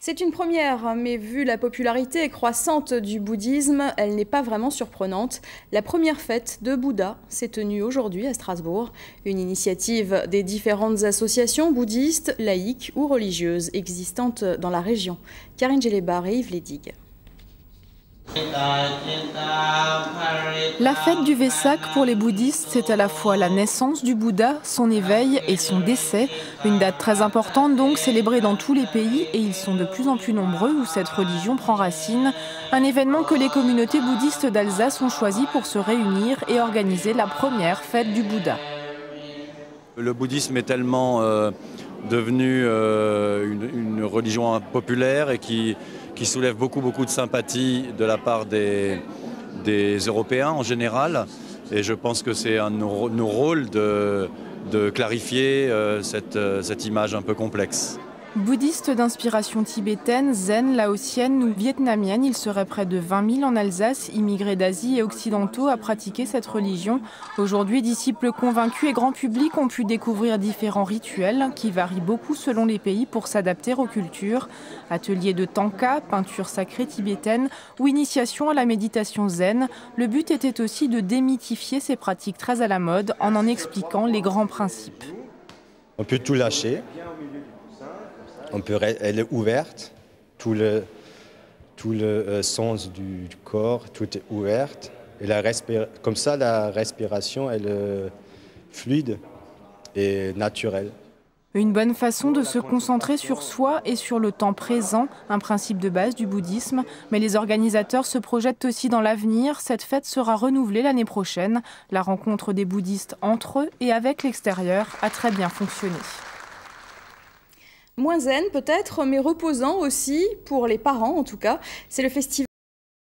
C'est une première, mais vu la popularité croissante du bouddhisme, elle n'est pas vraiment surprenante. La première fête de Bouddha s'est tenue aujourd'hui à Strasbourg, une initiative des différentes associations bouddhistes, laïques ou religieuses existantes dans la région. Karine Gélébar et Yves Lédig. La fête du Vesak pour les bouddhistes, c'est à la fois la naissance du Bouddha, son éveil et son décès. Une date très importante donc, célébrée dans tous les pays, et ils sont de plus en plus nombreux où cette religion prend racine. Un événement que les communautés bouddhistes d'Alsace ont choisi pour se réunir et organiser la première fête du Bouddha. Le bouddhisme est tellement devenu une religion populaire et qui soulève beaucoup de sympathie de la part des Européens en général. Et je pense que c'est un de nos rôles de clarifier cette image un peu complexe. Bouddhiste d'inspiration tibétaine, zen, laotienne ou vietnamienne, il serait près de 20 000 en Alsace, immigrés d'Asie et occidentaux à pratiquer cette religion. Aujourd'hui, disciples convaincus et grand public ont pu découvrir différents rituels qui varient beaucoup selon les pays pour s'adapter aux cultures. Ateliers de tanka, peinture sacrée tibétaine ou initiation à la méditation zen. Le but était aussi de démythifier ces pratiques très à la mode en expliquant les grands principes. On peut tout lâcher. Elle est ouverte, tout le sens du corps, tout est ouvert. Et comme ça, la respiration elle est fluide et naturelle. Une bonne façon de se concentrer sur soi et sur le temps présent, un principe de base du bouddhisme. Mais les organisateurs se projettent aussi dans l'avenir. Cette fête sera renouvelée l'année prochaine. La rencontre des bouddhistes entre eux et avec l'extérieur a très bien fonctionné. Moins zen peut-être, mais reposant aussi, pour les parents en tout cas. C'est le festival